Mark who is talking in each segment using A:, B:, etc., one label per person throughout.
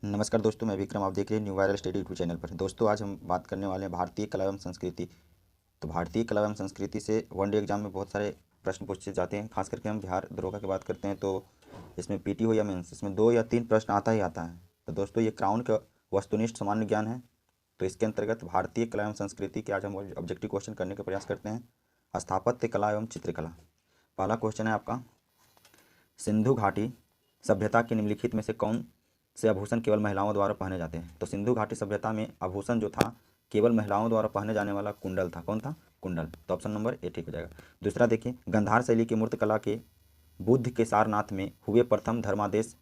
A: नमस्कार दोस्तों, मैं विक्रम। आप देख रहे हैं new viral study YouTube channel पर। दोस्तों, आज हम बात करने वाले हैं भारतीय कला एवं संस्कृति। तो भारतीय कला एवं संस्कृति से वन डे एग्जाम में बहुत सारे प्रश्न पूछे जाते हैं। खास करके हम बिहार दरोगा की बात करते हैं तो इसमें पीटी हो या मेंस, इसमें 2 या 3 प्रश्न आता ही आता है। तो दोस्तों, ये क्राउन का वस्तुनिष्ठ सामान्य ज्ञान है। तो इसके अंतर्गत भारतीय कला एवं संस्कृति के आज हम ऑब्जेक्टिव क्वेश्चन करने का प्रयास करते हैं। स्थापत्य कला एवं चित्रकला। पहला क्वेश्चन है आपका, सिंधु घाटी सभ्यता के निम्नलिखित में से कौन से आभूषण केवल महिलाओं द्वारा पहने जाते हैं? तो सिंधु घाटी सभ्यता में आभूषण जो था केवल महिलाओं द्वारा पहने जाने वाला कुंडल था। कौन था? कुंडल। तो ऑप्शन नंबर ए ठीक हो जाएगा। दूसरा देखिए, गंधार शैली की मूर्तिकला के बुद्ध के सारनाथ में हुए प्रथम धर्मादेश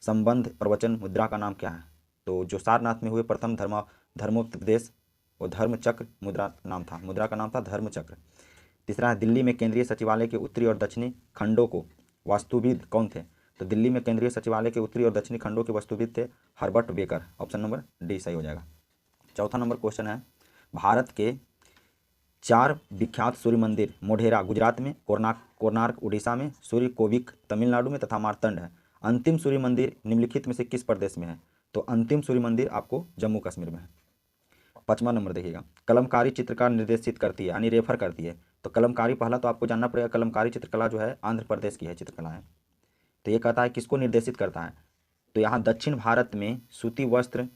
A: संबंध प्रवचन मुद्रा का नाम क्या है? तो जो सारनाथ में हुए प्रथम धर्मोपदेश वो धर्मचक्र मुद्रा नाम था। मुद्रा का नाम था धर्मचक्र। तीसरा है, दिल्ली में केंद्रीय सचिवालय के उत्तरी और दक्षिणी खंडों को वास्तुविद कौन थे? तो दिल्ली में केंद्रीय सचिवालय के उत्तरी और दक्षिणी खंडों के वास्तुविद थे Herbert baker. Option number D सही हो जाएगा। चौथा नंबर क्वेश्चन है, भारत के 4 विख्यात सूर्य मंदिर मोढेरा गुजरात में, कोणार्क उड़ीसा में, सूर्य कोविक तमिलनाडु में तथा मार्तंड है। अंतिम सूर्य मंदिर निम्नलिखित में से किस प्रदेश में है? तो अंतिम सूर्य मंदिर आपको जम्मू कश्मीर में है। 5वां नंबर देखिएगा, कलमकारी चित्रकार निर्देशित करती है यानी रेफर करती है। तो कलमकारी, पहला तो आपको जानना पड़ेगा, कलमकारी चित्रकला जो है आंध्र प्रदेश की है चित्रकला है। तो ये कहता है किसको निर्देशित करता है? तो यहाँ दक्षिण भारत में सूती वस्त्र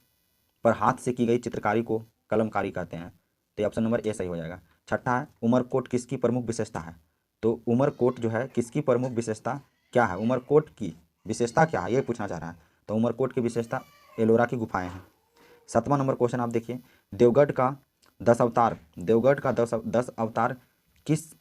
A: पर हाथ से की गई चित्रकारी को कलमकारी कहते हैं। तो ऑप्शन नंबर ए सही हो जाएगा। छठा है, उमरकोट किसकी प्रमुख विशेषता है? तो उमरकोट जो है किसकी प्रमुख विशेषता क्या है? उमरकोट की विशेषता क्या है, ये पूछना चाह रहा है। तो उमरकोट की विशेषता एलोरा की गुफाएं हैं। 7वां नंबर क्वेश्चन आप देखिए, देवगढ़ का 10 अवतार देवगढ़ का 10 अवतार किस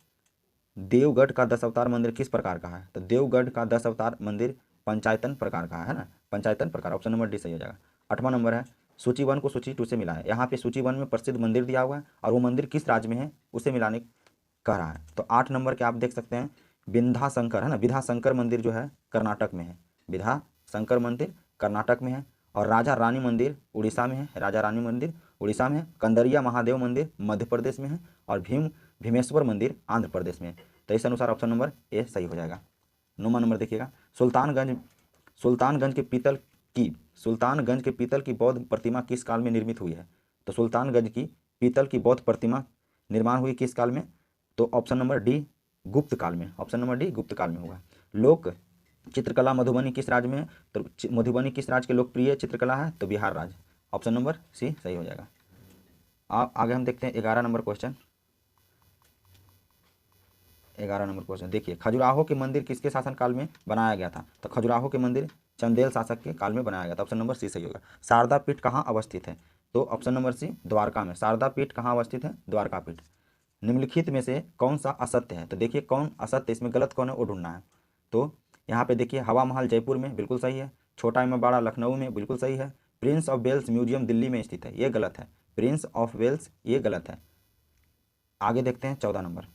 A: देवगढ़ का 10 अवतार मंदिर किस प्रकार का है? तो देवगढ़ का 10 अवतार मंदिर पंचायतन प्रकार का है ना, पंचायतन प्रकार। ऑप्शन नंबर डी सही हो जाएगा। 8वां नंबर है, सूची 1 को सूची 2 से मिलाएं। यहाँ पे सूची 1 में प्रसिद्ध मंदिर दिया हुआ है और वो मंदिर किस राज्य में है उसे मिलाने कह रहा है। तो 8 नंबर के आप देख सकते हैं, विंध्या शंकर है ना, विधा शंकर मंदिर जो है कर्नाटक में है। विधा शंकर मंदिर कर्नाटक में है। और राजा रानी मंदिर उड़ीसा में है। राजा रानी मंदिर उड़ीसा में है। कंदरिया महादेव मंदिर मध्य प्रदेश में है। और भीमेश्वर मंदिर आंध्र प्रदेश में है। तो इस अनुसार ऑप्शन नंबर ए सही हो जाएगा। 9वां नंबर देखिएगा, सुल्तानगंज के पीतल सुल्तानगंज के पीतल की बौद्ध प्रतिमा किस काल में निर्मित हुई है? तो सुल्तानगंज की पीतल की बौद्ध प्रतिमा निर्माण हुई किस काल में? तो ऑप्शन नंबर डी गुप्त काल में। ऑप्शन नंबर डी गुप्त काल में होगा। लोक चित्रकला मधुबनी किस राज्य में है? तो मधुबनी किस राज्य की लोकप्रिय चित्रकला है? तो बिहार राज्य। ऑप्शन नंबर सी सही हो जाएगा। आगे हम देखते हैं 11 नंबर क्वेश्चन। 11 नंबर क्वेश्चन देखिए, खजुराहो के मंदिर किसके शासनकाल में बनाया गया था? तो खजुराहो के मंदिर चंदेल शासक के काल में बनाया गया था। ऑप्शन नंबर सी सही होगा। शारदा पीठ कहाँ अवस्थित है? तो ऑप्शन नंबर सी द्वारका में। शारदा पीठ कहाँ अवस्थित है? द्वारका पीठ। निम्नलिखित में से कौन सा असत्य है? तो देखिए कौन असत्य, इसमें गलत कौन है वो ढूंढना है। तो यहाँ पे देखिए, हवा महल जयपुर में बिल्कुल सही है। छोटा इमामबाड़ा लखनऊ में बिल्कुल सही है। Prince of Wales museum Delhi में स्थित है, ये गलत है। प्रिंस ऑफ वेल्स ये गलत है। आगे देखते हैं 14 नंबर,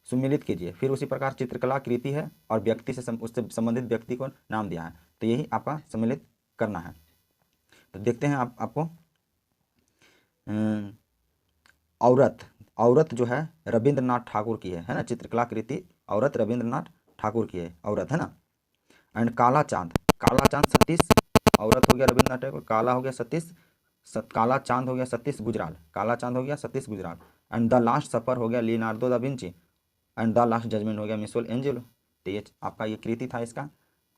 A: सुमिलित कीजिए। फिर उसी प्रकार चित्रकला कृति है और व्यक्ति से उससे संबंधित व्यक्ति को नाम दिया है, तो यही आपका सम्मिलित करना है। तो देखते हैं आपको औरत औरत जो है रविंद्रनाथ ठाकुर की है ना, चित्रकला कृति औरत रविंद्रनाथ ठाकुर की है, औरत है ना। एंड काला चांद सतीश, औरत हो गया रविंद्रनाथ ठाकुर, काला हो गया सतीश, काला चांद हो गया सतीश गुजराल, काला चांद हो गया Satish Gujral. And the last supper हो गया Leonardo da Vinci. And the last judgement हो गया मिशेल एंजेलो। तो ये आपका ये कृति था, इसका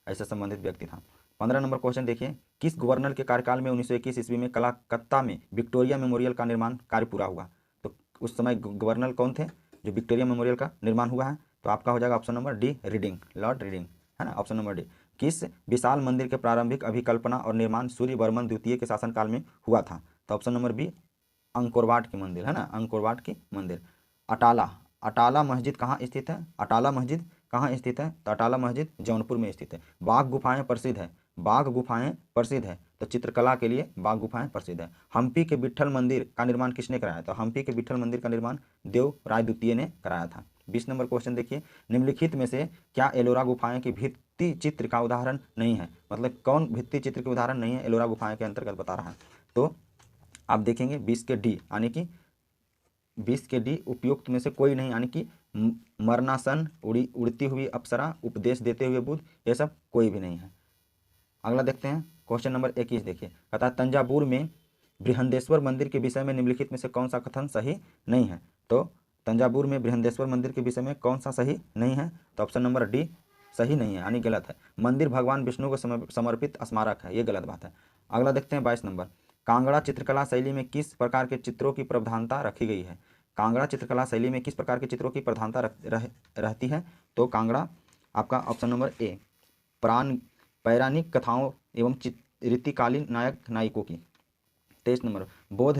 A: ऐसे संबंधित व्यक्ति था। 15 नंबर क्वेश्चन देखिए, किस गवर्नर के कार्यकाल में 1921 ईस्वी में कलकत्ता में विक्टोरिया मेमोरियल का निर्माण कार्य पूरा हुआ? तो उस समय गवर्नर कौन थे जो विक्टोरिया मेमोरियल का निर्माण हुआ है? तो आपका हो जाएगा option number D reading, Lord reading है ना। Option number D. किस विशाल मंदिर के प्रारंभिक अभिकल्पना और निर्माण सूर्यवर्मन द्वितीय के शासनकाल में हुआ था? तो ऑप्शन नंबर बी अंकोरवाट की मंदिर है ना, अंकोरवाट की मंदिर। अटाला अटाला मस्जिद कहाँ स्थित है? अटाला मस्जिद कहाँ स्थित है? तो अटाला मस्जिद जौनपुर में स्थित है। बाघ गुफाएं प्रसिद्ध है, बाघ गुफाएं प्रसिद्ध है, तो चित्रकला के लिए बाघ गुफाएं प्रसिद्ध है। हम्पी के विट्ठल मंदिर का निर्माण किसने कराया? तो हम्पी के विट्ठल मंदिर का निर्माण देव राय द्वितीय ने कराया था। 20 नंबर क्वेश्चन देखिए, निम्नलिखित में से क्या एलोरा गुफाएं की भित्ति चित्र का उदाहरण नहीं है? मतलब कौन भित्ति चित्र के उदाहरण नहीं है एलोरा गुफाएं के अंतर्गत बता रहा है? तो आप देखेंगे 20 के डी, यानी कि 20 के डी उपयुक्त में से कोई नहीं, यानी कि मरणासन, उड़ती हुई अप्सरा, उपदेश देते हुए बुद्ध, ये सब कोई भी नहीं है। अगला देखते हैं क्वेश्चन नंबर 21 देखिए, कहता है तंजावुर में बृहदेश्वर मंदिर के विषय में निम्नलिखित में से कौन सा कथन सही नहीं है। तो तंजावुर में बृहदेश्वर मंदिर के विषय में कौन सा सही नहीं है, तो ऑप्शन नंबर डी सही नहीं है, यानी गलत है। मंदिर भगवान विष्णु को समर्पित स्मारक है, ये गलत बात है। अगला देखते हैं 22 नंबर, कांगड़ा चित्रकला शैली में किस प्रकार के चित्रों की प्रधानता रखी गई है। कांगड़ा चित्रकला शैली में किस प्रकार के चित्रों की प्रधानता रहती है, तो कांगड़ा आपका ऑप्शन नंबर ए पौराणिक कथाओं एवं रीतिकालीन नायक नायिकों की। 23 नंबर, बोध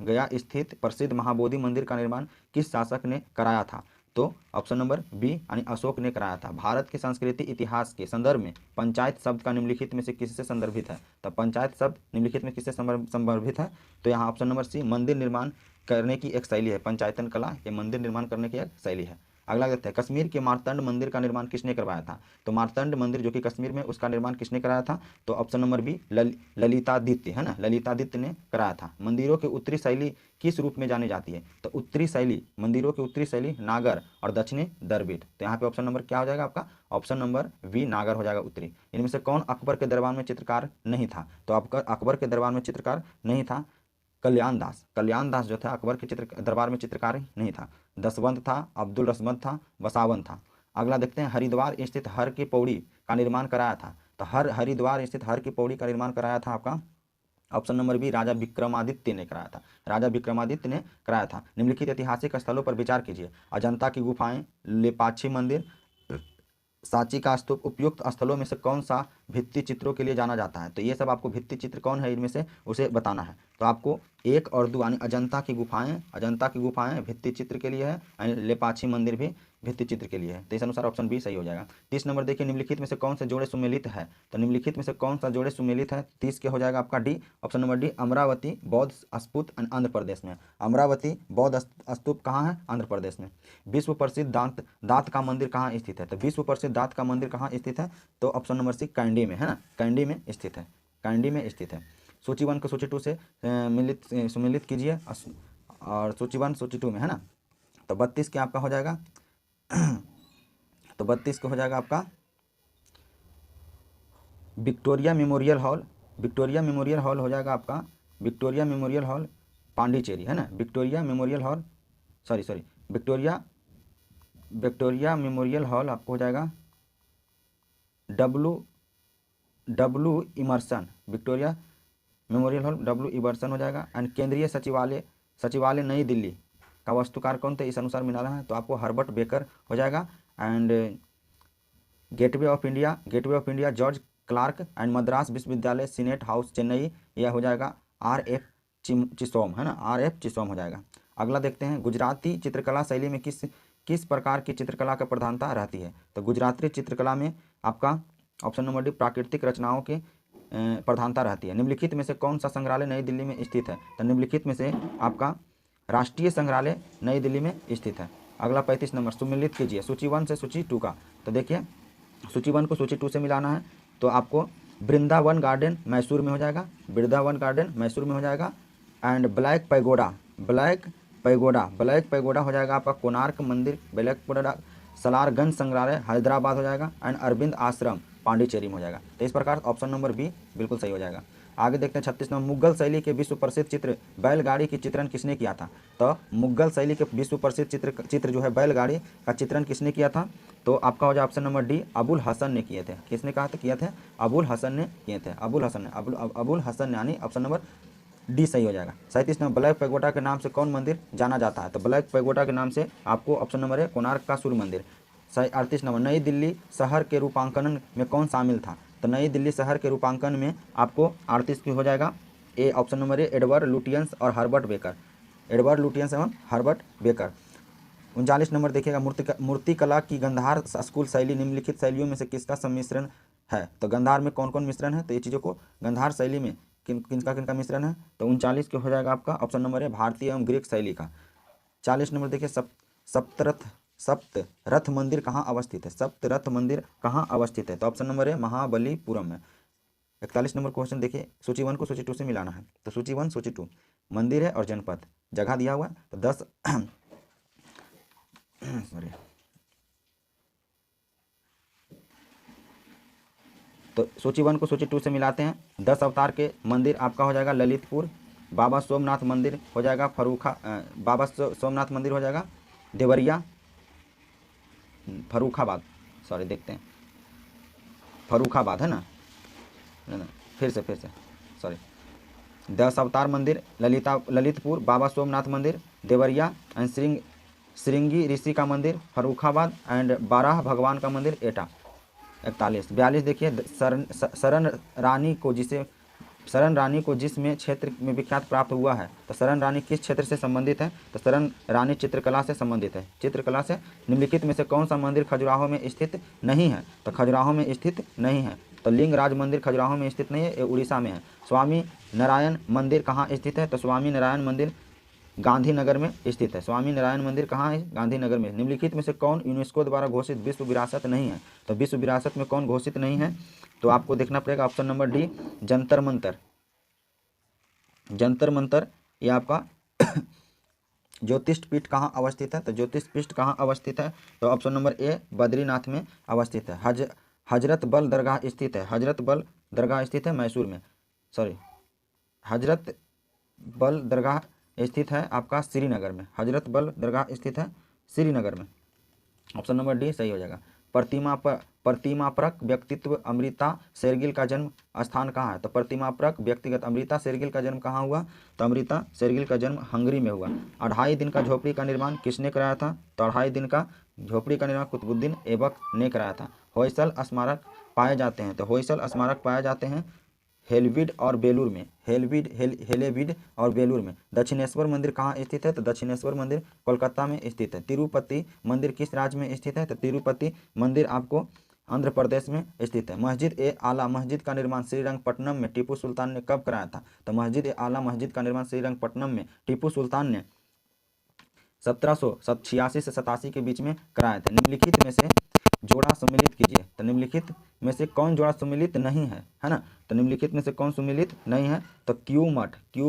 A: गया स्थित प्रसिद्ध महाबोधि मंदिर का निर्माण किस शासक ने कराया था, तो ऑप्शन नंबर बी यानी अशोक ने कराया था। भारत के संस्कृति इतिहास के संदर्भ में पंचायत शब्द का निम्नलिखित में से किससे संदर्भित है, तो पंचायत शब्द निम्नलिखित में किससे संदर्भित है, तो यहाँ ऑप्शन नंबर सी मंदिर निर्माण करने की एक शैली है। पंचायतन कला ये मंदिर निर्माण करने की एक शैली है। अगला देखते हैं, कश्मीर के मार्तंड मंदिर का निर्माण किसने करवाया था, तो मार्तंड मंदिर जो कि कश्मीर में, उसका निर्माण किसने कराया था, तो ऑप्शन नंबर बी ललितादित्य है ना, ललितादित्य ने कराया था। मंदिरों की उत्तरी शैली किस रूप में जानी जाती है, तो उत्तरी शैली, मंदिरों की उत्तरी शैली नागर और दक्षिणी द्रविड़। तो यहाँ पे ऑप्शन नंबर क्या हो जाएगा आपका, ऑप्शन नंबर बी नागर हो जाएगा उत्तरी। इनमें से कौन अकबर के दरबार में चित्रकार नहीं था, तो आपका अकबर के दरबार में चित्रकार नहीं था कल्याण दास जो था अकबर के दरबार में चित्रकार नहीं था। दसवंत था, अब्दुल रसमत था, बसावन था। अगला देखते हैं, हरिद्वार स्थित हर की पौड़ी का निर्माण कराया था, तो हरिद्वार स्थित हर की पौड़ी का निर्माण कराया था आपका ऑप्शन नंबर बी राजा विक्रमादित्य ने कराया था। राजा विक्रमादित्य ने कराया था। निम्नलिखित ऐतिहासिक स्थलों पर विचार कीजिए। अजंता की गुफाएं, लेपाक्षी मंदिर, सांची का स्तूप उपयुक्त स्थलों में से कौन सा भित्ति चित्रों के लिए जाना जाता है, तो ये सब आपको भित्ति चित्र कौन है इनमें से उसे बताना है। तो आपको 1 और 2 यानी अजंता की गुफाएं भित्ति चित्र के लिए है, यानी लेपाक्षी मंदिर भी भित्ति चित्र के लिए है। तो इस अनुसार ऑप्शन बी सही हो जाएगा। 30 नंबर देखिए, निम्नलिखित में से कौन से जोड़े सुमेलित है, तो निम्नलिखित में से कौन सा जोड़े सुमेलित है, 30 के हो जाएगा आपका D, option number D Amravati बौद्ध स्तूप आंध्र प्रदेश में। अमरावती बौद्ध स्तूप कहाँ है, आंध्र प्रदेश में। विश्व प्रसिद्ध दांत का मंदिर कहाँ स्थित है, तो विश्व प्रसिद्ध दांत का मंदिर कहाँ स्थित है, तो ऑप्शन नंबर सी कैंडी में है ना, कैंडी में स्थित है, कैंडी में स्थित है। सूची 1 को सूची 2 से सुमेलित कीजिए, और सूची 1 सूची 2 में है ना, तो 32 के आपका हो जाएगा तो 32 को हो जाएगा आपका विक्टोरिया मेमोरियल हॉल हो जाएगा आपका, विक्टोरिया मेमोरियल हॉल पांडिचेरी है ना, विक्टोरिया मेमोरियल हॉल आपको हो जाएगा W Emerson, Victoria memorial hall W Emerson हो जाएगा। एंड केंद्रीय सचिवालय नई दिल्ली का वास्तुकार कौन थे, इस अनुसार मिलाना है, तो आपको हर्बर्ट बेकर हो जाएगा। And gateway of India George Clarke. And Madras विश्वविद्यालय सीनेट हाउस चेन्नई, यह हो जाएगा RF चिसोम है ना, RF चिसोम हो जाएगा। अगला देखते हैं, गुजराती चित्रकला शैली में किस प्रकार की चित्रकला का प्रधानता रहती है, तो गुजराती चित्रकला में आपका ऑप्शन नंबर डी प्राकृतिक रचनाओं की प्रधानता रहती है। निम्नलिखित में से कौन सा संग्रहालय नई दिल्ली में स्थित है, तो निम्नलिखित में से आपका राष्ट्रीय संग्रहालय नई दिल्ली में स्थित है। अगला 35 नंबर, सुमेलित कीजिए सूची 1 से सूची 2 का, तो देखिए सूची 1 को सूची 2 से मिलाना है, तो आपको वृंदावन गार्डन मैसूर में हो जाएगा, एंड ब्लैक पैगोडा हो जाएगा आपका कोणार्क मंदिर, ब्लैक पैगोडा सलारगंज संग्रहालय हैदराबाद हो जाएगा, एंड अरविंद आश्रम पांडिचेरी में हो जाएगा। तो इस प्रकार ऑप्शन नंबर बी बिल्कुल सही हो जाएगा। आगे देखते हैं 36 नंबर, मुगल शैली के विश्व प्रसिद्ध चित्र बैलगाड़ी की चित्रण किसने किया था, तो मुगल शैली के विश्व प्रसिद्ध चित्र जो है बैलगाड़ी का चित्रण किसने किया था, तो आपका हो जाए option number D Abul Hasan ने किए थे। किसने कहा था किए थे, अबुल हसन ने किए थे, अबुल हसन यानी ऑप्शन नंबर डी सही हो जाएगा। 37 नंबर, ब्लैक पैगोडा के नाम से कौन मंदिर जाना जाता है, तो ब्लैक पैगोडा के नाम से आपको ऑप्शन नंबर है कोणार्क का सूर्य मंदिर। 38 नंबर, नई दिल्ली शहर के रूपांकन में कौन शामिल था, तो नई दिल्ली शहर के रूपांकन में आपको 38 की हो जाएगा A, option number A Edward Lutyens और हर्बर्ट बेकर, एडवर्ड लुटियंस एवं हर्बर्ट बेकर। 39 नंबर देखिएगा, मूर्तिकला की गंधार स्कूल शैली निम्नलिखित शैलियों में से किसका सम्मिश्रण है, तो गंधार में कौन कौन मिश्रण है, तो ये चीज़ों को गंधार शैली में किनका मिश्रण है, तो 39 के हो जाएगा आपका ऑप्शन नंबर है भारतीय एवं ग्रीक शैली का। 40 नंबर देखिए, सप्तरथ मंदिर कहाँ अवस्थित है, सप्तरथ मंदिर कहाँ अवस्थित है, तो ऑप्शन नंबर है महाबलीपुरम में। 41 नंबर क्वेश्चन देखिए, सूची 1 को सूची 2 से मिलाना है, तो सूची 1 सूची 2 मंदिर है और जनपद जगह दिया हुआ है, तो 10 सॉरी तो सूची 1 को सूची 2 से मिलाते हैं। 10 अवतार के मंदिर आपका हो जाएगा ललितपुर, बाबा सोमनाथ मंदिर हो जाएगा बाबा सोमनाथ मंदिर हो जाएगा देवरिया, फर्रुखाबाद, सॉरी देखते हैं, फर्रुखाबाद है ना, फिर से सॉरी, 10 अवतार मंदिर ललितपुर, बाबा सोमनाथ मंदिर देवरिया एंड श्रृंगी ऋषि का मंदिर फर्रुखाबाद एंड 12 भगवान का मंदिर एटा। 41 42 देखिए, शरण रानी को जिसमें क्षेत्र में विख्यात प्राप्त हुआ है, तो शरण रानी किस क्षेत्र से संबंधित है, तो शरण रानी चित्रकला से संबंधित है, चित्रकला से। निम्नलिखित में से कौन सा मंदिर खजुराहो में स्थित नहीं है, तो खजुराहो में स्थित नहीं है, तो लिंगराज मंदिर खजुराहो में स्थित नहीं है, ये उड़ीसा में है। स्वामी नारायण मंदिर कहाँ स्थित है, तो स्वामी नारायण मंदिर गांधीनगर में स्थित है। स्वामी नारायण मंदिर कहाँ है, गांधीनगर में। निम्नलिखित में से कौन यूनेस्को द्वारा घोषित विश्व विरासत नहीं है, तो विश्व विरासत में कौन घोषित नहीं है, तो आपको देखना पड़ेगा option number D, Jantar Mantar. Jantar Mantar ये आपका ज्योतिष पीठ कहाँ अवस्थित है, तो ज्योतिष पीठ कहाँ अवस्थित है, तो ऑप्शन नंबर ए, बद्रीनाथ में अवस्थित है। हजरत बल दरगाह स्थित है, हजरत बल दरगाह स्थित है मैसूर में, सॉरी, हजरत बल दरगाह स्थित है आपका श्रीनगर में, हजरत बल दरगाह स्थित है श्रीनगर में। ऑप्शन नंबर डी सही हो जाएगा। प्रतिमापरक व्यक्तित्व अमृता शेरगिल का जन्म स्थान कहाँ है, तो प्रतिमापरक व्यक्तिगत अमृता शेरगिल का जन्म कहाँ हुआ, तो अमृता शेरगिल का जन्म हंगरी में हुआ। 2.5 दिन का झोपड़ी का निर्माण किसने कराया था, तो 2.5 दिन का झोपड़ी का निर्माण कुतुबुद्दीन ऐबक ने कराया था। होयसल स्मारक पाए जाते हैं, तो होयसल स्मारक पाए जाते हैं हेलेविड और बेलूर में, हेलेविड और बेलूर में। दक्षिणेश्वर मंदिर कहाँ स्थित है, तो दक्षिणेश्वर मंदिर कोलकाता में स्थित है। तिरुपति मंदिर किस राज्य में स्थित है, तो तिरुपति मंदिर आपको आंध्र प्रदेश में स्थित है। मस्जिद ए आला मस्जिद का निर्माण श्रीरंगपट्टनम में टीपू सुल्तान ने कब कराया था, तो मस्जिद ए आला मस्जिद का निर्माण श्रीरंगपट्टनम में टीपू सुल्तान ने 1786 से 87 के बीच में कराया था। निम्नलिखित में से जोड़ा सम्मिलित कीजिए, तो निम्नलिखित में से कौन जोड़ा सम्मिलित नहीं है ना, तो निम्नलिखित में से कौन सम्मिलित नहीं है, तो क्यू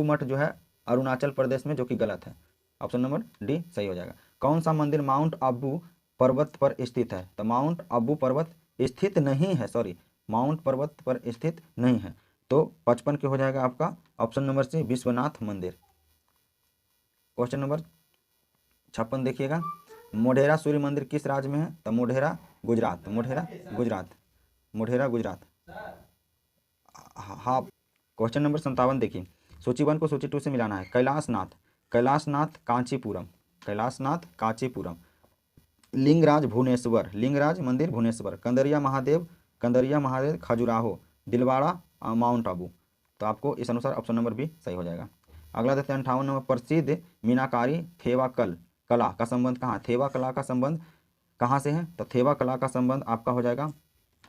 A: मठ जो है अरुणाचल प्रदेश में, जो कि गलत है। ऑप्शन नंबर डी सही हो जाएगा। कौन सा मंदिर माउंट आबू पर्वत पर स्थित है, तो माउंट आबू पर्वत स्थित नहीं है, सॉरी, माउंट पर्वत पर स्थित नहीं है, तो 55 के हो जाएगा आपका ऑप्शन नंबर सी, विश्वनाथ मंदिर। क्वेश्चन नंबर 56 देखिएगा, मोढेरा सूर्य मंदिर किस राज्य में है, तो मोढेरा गुजरात, मोढेरा गुजरात। हाँ, क्वेश्चन नंबर 57 देखिए, सूची 1 को सूची 2 से मिलाना है। कैलाशनाथ कांचीपुरम, लिंगराज मंदिर भुवनेश्वर, कंदरिया महादेव खजुराहो, दिलवाड़ा माउंट आबू, तो आपको इस अनुसार ऑप्शन नंबर बी सही हो जाएगा। अगला देखते हैं 58 नंबर, प्रसिद्ध मीनाकारी थेवा कला का संबंध कहाँ, थेवा कला का संबंध कहाँ से है, तो थेवा कला का संबंध आपका हो जाएगा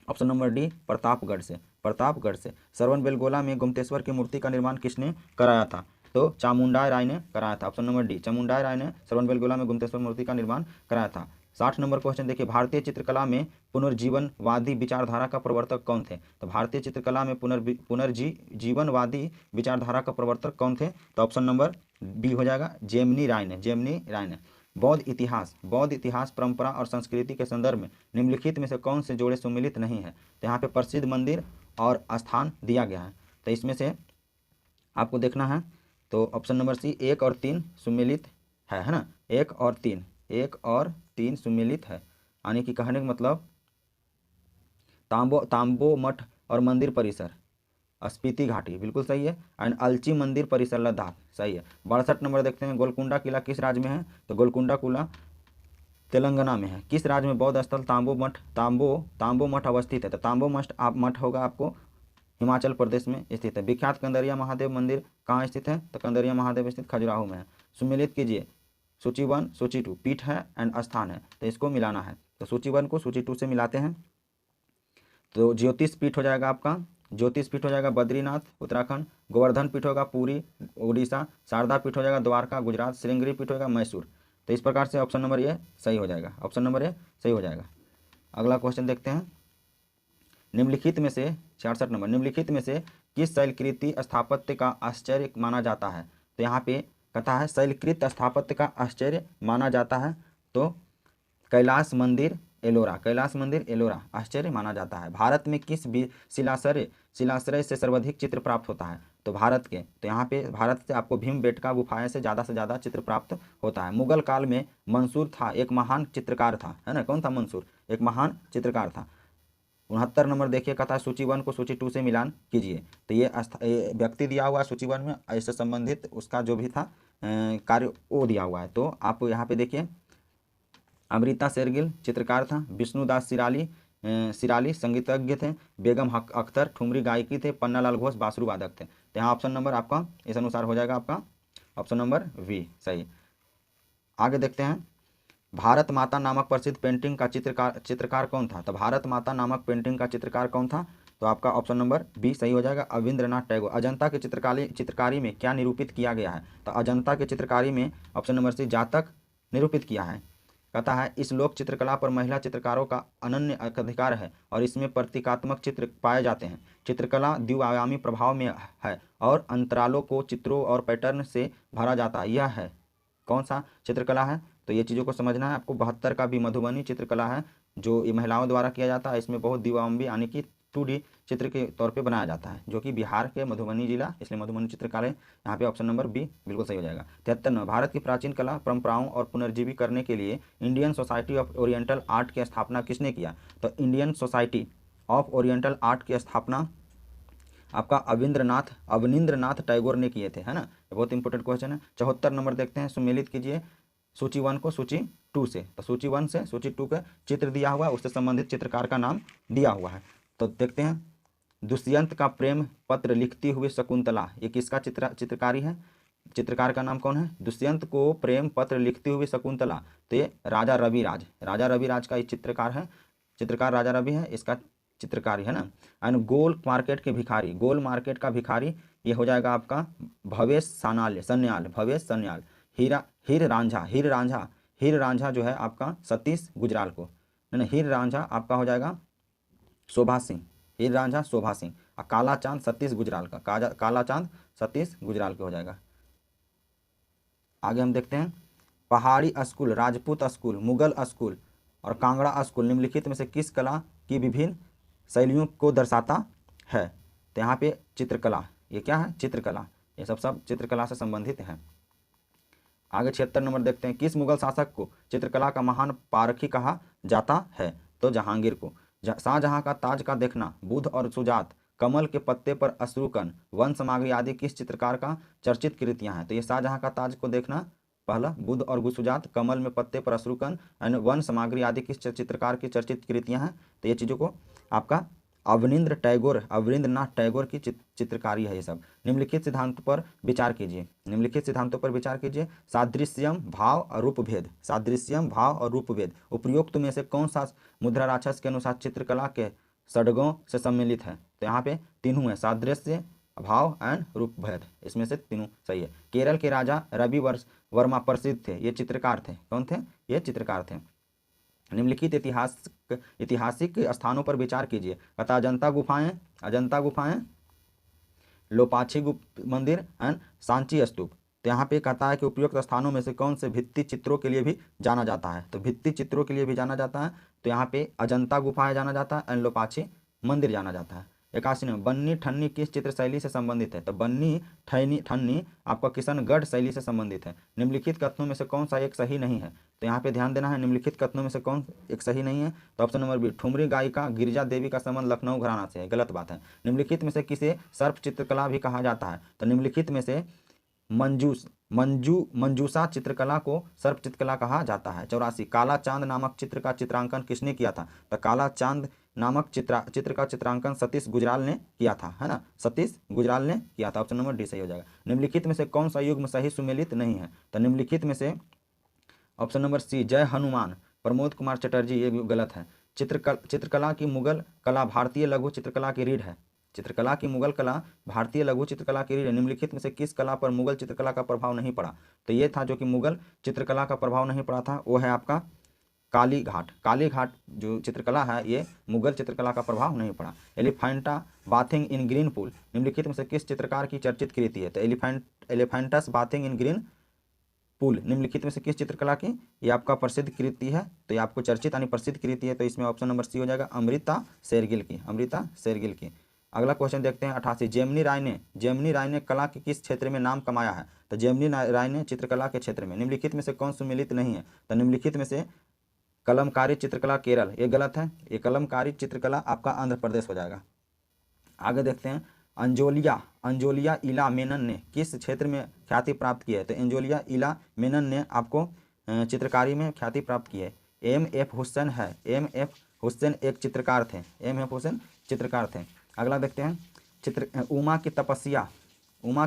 A: ऑप्शन नंबर डी, प्रतापगढ़ से। श्रवणबेलगोला में गुप्तेश्वर की मूर्ति का निर्माण किसने कराया था, तो चामुंडा राय ने कराया था। ऑप्शन नंबर डी, चामुंडा राय ने श्रवणबेलगोला में गुप्तेश्वर मूर्ति का निर्माण कराया था। 60 नंबर क्वेश्चन देखिए, भारतीय चित्रकला में पुनर्जीवनवादी विचारधारा का प्रवर्तक कौन थे, तो भारतीय चित्रकला में पुनर्जीवनवादी विचारधारा का प्रवर्तक कौन थे, तो ऑप्शन नंबर बी हो जाएगा, जेमिनी राय ने। बौद्ध इतिहास परंपरा और संस्कृति के संदर्भ में निम्नलिखित में से कौन से जोड़े सम्मिलित नहीं है, तो यहाँ पे प्रसिद्ध मंदिर और स्थान दिया गया है, तो इसमें से आपको देखना है, तो ऑप्शन नंबर सी 1 और 3 सम्मिलित है ना, 1 और 3 सम्मिलित है, यानी कि कहने का मतलब तांबो मठ और मंदिर परिसर स्पीति घाटी बिल्कुल सही है, एंड अलची मंदिर परिसर लद्दाख सही है। 62 नंबर देखते हैं, गोलकुंडा किला किस राज्य में है, तो गोलकुंडा किला तेलंगाना में है। किस राज्य में बौद्ध स्थल तांबो मठ अवस्थित है, तो तांबो मठ होगा आपको हिमाचल प्रदेश में स्थित है। विख्यात कंदरिया महादेव मंदिर कहाँ स्थित है, तो कंदरिया महादेव स्थित खजुराहो में है। सम्मिलित कीजिए, सूची 1 सूची 2 पीठ है एंड स्थान है, तो इसको मिलाना है, तो सूची 1 को सूची 2 से मिलाते हैं, तो ज्योतिष पीठ हो जाएगा आपका, बद्रीनाथ उत्तराखंड, गोवर्धन पीठ होगा पुरी उड़ीसा, शारदा पीठ हो जाएगा द्वारका गुजरात, श्रृंगेरी पीठ होगा मैसूर, तो इस प्रकार से ऑप्शन नंबर ए सही हो जाएगा, अगला क्वेश्चन देखते हैं, निम्नलिखित में से 66 नंबर, निम्नलिखित में से किस शैलकृति स्थापत्य का आश्चर्य माना जाता है, तो यहाँ पे कहता है शैलकृत स्थापत्य का आश्चर्य माना जाता है, तो कैलाश मंदिर एलोरा, कैलाश मंदिर एलोरा आश्चर्य माना जाता है। भारत में किस शिलाश्रय से सर्वाधिक चित्र प्राप्त होता है? तो भारत के, तो यहाँ पे भारत से आपको भीमबेटका गुफाएं से ज़्यादा चित्र प्राप्त होता है। मुगल काल में मंसूर था एक महान चित्रकार था, है ना, कौन था मंसूर? एक महान चित्रकार था। 69 नंबर देखिए, कहता है सूची 1 को सूची 2 से मिलान कीजिए। तो ये व्यक्ति दिया हुआ है सूची 1 में, इससे संबंधित उसका जो भी था कार्य वो दिया हुआ है। तो आप यहाँ पे देखिए, अमृता शेरगिल चित्रकार था, विष्णुदास सिराली संगीतज्ञ थे, बेगम अख्तर ठुमरी गायकी थे, पन्नालाल घोष बांसुरी वादक थे। तो यहाँ ऑप्शन नंबर आपका इस अनुसार हो जाएगा आपका ऑप्शन नंबर वी सही। आगे देखते हैं, भारत माता नामक प्रसिद्ध पेंटिंग का चित्रकार कौन था? तो भारत माता नामक पेंटिंग का चित्रकार कौन था? तो आपका ऑप्शन नंबर बी सही हो जाएगा, अविंद्रनाथ टैगोर। अजंता के चित्रकारी में क्या निरूपित किया गया है? तो अजंता के चित्रकारी में ऑप्शन नंबर सी जातक निरूपित किया है। कहता है इस लोक चित्रकला पर महिला चित्रकारों का अनन्य अधिकार है और इसमें प्रतीकात्मक चित्र पाए जाते हैं। चित्रकला द्विआयामी प्रभाव में है और अंतरालों को चित्रों और पैटर्न से भरा जाता है। यह है कौन सा चित्रकला है? तो ये चीज़ों को समझना है आपको। 72 का भी मधुबनी चित्रकला है जो ये महिलाओं द्वारा किया जाता है। इसमें बहुत द्विआयामी यानी कि 2D चित्र के तौर पे बनाया जाता है, जो कि बिहार के मधुबनी जिला, इसलिए मधुबनी चित्रकला यहाँ पे ऑप्शन नंबर बी बिल्कुल सही हो जाएगा। 73 भारत की प्राचीन कला परंपराओं और पुनर्जीवी करने के लिए Indian society of oriental art की स्थापना किसने किया? तो Indian society of oriental art की स्थापना आपका अवनींद्रनाथ टैगोर ने किए थे, है ना। बहुत इंपॉर्टेंट क्वेश्चन है। 74 नंबर देखते हैं, सुमेलित कीजिए सूची 1 को सूची 2 से। तो सूची 1 से सूची 2 का चित्र दिया हुआ है, उससे संबंधित चित्रकार का नाम दिया हुआ है। तो देखते हैं, दुष्यंत का प्रेम पत्र लिखती हुई शकुंतला, ये किसका चित्रकारी है? चित्रकार का नाम कौन है? दुष्यंत को प्रेम पत्र लिखती हुई शकुंतला, तो ये राजा रविराज का ये चित्रकार है। चित्रकार राजा रवि है, इसका चित्रकारी, है ना। एंड गोल मार्केट का भिखारी ये हो जाएगा आपका भवेश सन्याल। हीर रांझा जो है आपका सतीश गुजराल को, नहीं, हीर रांझा आपका हो जाएगा शोभा सिंह, हीर रांझा शोभा सिंह। और काला चांद सतीश गुजराल का, काला चांद सतीश गुजराल के हो जाएगा। आगे हम देखते हैं, पहाड़ी school, Rajput school, Mughal school और कांगड़ा स्कूल निम्नलिखित में से किस कला की विभिन्न शैलियों को दर्शाता है? तो यहाँ पे चित्रकला, ये क्या है? चित्रकला, ये सब चित्रकला से संबंधित है। आगे 76 नंबर देखते हैं, किस मुगल शासक को चित्रकला का महान पारखी कहा जाता है? तो जहांगीर को। शाहजहां का ताज का देखना, बुध और सुजात, कमल के पत्ते पर अश्रुकण, वन समागरी आदि किस चित्रकार का चर्चित कृतियां हैं? तो ये शाहजहां का ताज को देखना पहला, बुध और सुजात, कमल में पत्ते पर अश्रुकण एंड वन समागरी आदि किस चित्रकार की चर्चित कृतियां हैं? तो ये चीज़ों को आपका अवनींद्रनाथ टैगोर की चित्रकारी है ये सब। निम्नलिखित सिद्धांतों पर विचार कीजिए। सादृश्यम भाव और रूपभेद उपयुक्त में से कौन सा मुद्रा राक्षस के अनुसार चित्रकला के षड्गों से सम्मिलित है? तो यहाँ पे तीनों है, सादृश्य, भाव एंड रूपभेद, इसमें से तीनों सही है। केरल के राजा रवि वर्मा प्रसिद्ध थे, ये चित्रकार थे। कौन थे? ये चित्रकार थे। निम्नलिखित ऐतिहासिक स्थानों पर विचार कीजिए। कहता अजंता गुफाएं, लोपाछी मंदिर एंड सांची स्तूप। तो यहाँ पे कहता है कि उपयुक्त स्थानों में से कौन से भित्ति चित्रों के लिए भी जाना जाता है? तो भित्ति चित्रों के लिए भी जाना जाता है, तो यहाँ पे अजंता गुफाएं जाना जाता है एंड लोपाछी मंदिर जाना जाता है। 81 में बन्नी ठन्नी किस चित्र शैली से संबंधित है? तो बन्नी ठन्नी आपका किशनगढ़ शैली से संबंधित है। निम्नलिखित कथनों में से कौन सा एक सही नहीं है? तो यहाँ पे ध्यान देना है, निम्नलिखित कथनों में से कौन एक सही नहीं है? तो ऑप्शन नंबर बी, ठुमरी गायिका गिरिजा देवी का संबंध लखनऊ घराना से है, गलत बात है। निम्नलिखित में से किसे सर्प चित्रकला भी कहा जाता है? तो निम्नलिखित में से मंजूसा चित्रकला को सर्प चित्रकला कहा जाता है। 84 काला चांद नामक चित्र का चित्रांकन किसने किया था? तो काला चांद नामक चित्र का चित्रांकन सतीश गुजराल ने किया था, है ना, सतीश गुजराल ने किया था। ऑप्शन नंबर डी सही हो जाएगा। निम्नलिखित में से कौन सा युग्म सही सुमेलित नहीं है? तो निम्नलिखित में से ऑप्शन नंबर सी, जय हनुमान, प्रमोद कुमार चटर्जी, ये भी गलत है। चित्रकला की मुगल कला भारतीय लघु चित्रकला की रीढ़ है। चित्रकला की मुगल कला भारतीय लघु चित्रकला की रीढ़ है। निम्नलिखित में से किस कला पर मुगल चित्रकला का प्रभाव नहीं पड़ा? तो ये था जो कि मुगल चित्रकला का प्रभाव नहीं पड़ा था, वो है आपका काली घाट जो चित्रकला है, ये मुगल चित्रकला का प्रभाव नहीं पड़ा। एलिफेंटा बाथिंग इन ग्रीन पूल निम्नलिखित में से किस चित्रकार की चर्चित कृति है? तो एलिफेंटस बाथिंग इन ग्रीन पुल निम्नलिखित में से किस चित्रकला की? ये आपका प्रसिद्ध कृति है, तो ये आपको चर्चित यानी प्रसिद्ध कृति है, तो इसमें ऑप्शन नंबर सी हो जाएगा अमृता शेरगिल की, अमृता शेरगिल की। अगला क्वेश्चन देखते हैं 88। जेमिनी राय ने कला के किस क्षेत्र में नाम कमाया है? तो जेमिनी राय ने चित्रकला के क्षेत्र में निम्नलिखित में से कौन सुमेलित नहीं है? तो निम्नलिखित में से कलमकारी चित्रकला केरल, ये गलत है, ये कलमकारी चित्रकला आपका आंध्र प्रदेश हो जाएगा। आगे देखते हैं अंजोलिया इला मेनन ने किस क्षेत्र में ख्याति प्राप्त की है? तो अंजोलिया इला मेनन ने आपको चित्रकारी में ख्याति प्राप्त की है। एम.एफ. हुसैन है, एम.एफ. हुसैन एक चित्रकार थे, एम.एफ. हुसैन चित्रकार थे। अगला देखते हैं उमा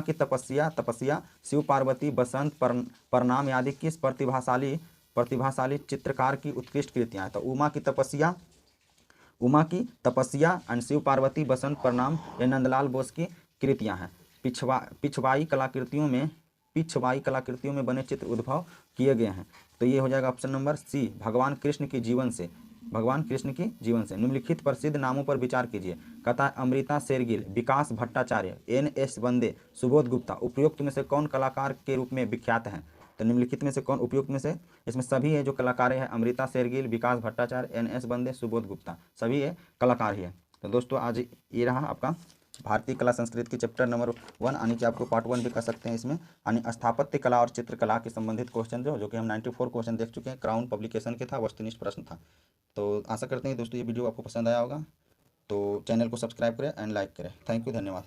A: की तपस्या शिव पार्वती बसंत प्रणाम आदि किस प्रतिभाशाली चित्रकार की उत्कृष्ट कृतियाँ हैं? तो उमा की तपस्या एंड शिव पार्वती बसंत प्रणाम ये नंदलाल बोस की कृतियां हैं। पिछवाई कलाकृतियों में बने चित्र उद्भव किए गए हैं, तो ये हो जाएगा ऑप्शन नंबर सी भगवान कृष्ण की जीवन से। निम्नलिखित प्रसिद्ध नामों पर विचार कीजिए। कहता है अमृता शेरगिल, विकास भट्टाचार्य, N.S. बंदे, सुबोध गुप्ता उपयुक्त में से कौन कलाकार के रूप में विख्यात हैं? तो निम्नलिखित में से कौन उपयुक्त में से? इसमें सभी है जो कलाकार है, अमृता शेरगिल, विकास भट्टाचार्य, N.S. बंदे, सुबोध गुप्ता, सभी ये कलाकार ही है। तो दोस्तों आज ये रहा आपका भारतीय कला संस्कृति की चैप्टर नंबर 1, यानी कि आपको पार्ट 1 भी कर सकते हैं इसमें, यानी स्थापत्य कला और चित्रकला के संबंधित क्वेश्चन जो कि हम 94 क्वेश्चन देख चुके हैं। क्राउन पब्लिकेशन के था, वस्तुनिष्ठ प्रश्न था। तो आशा करते हैं दोस्तों ये वीडियो आपको पसंद आया होगा, तो चैनल को सब्सक्राइब करें एंड लाइक करें। थैंक यू, धन्यवाद।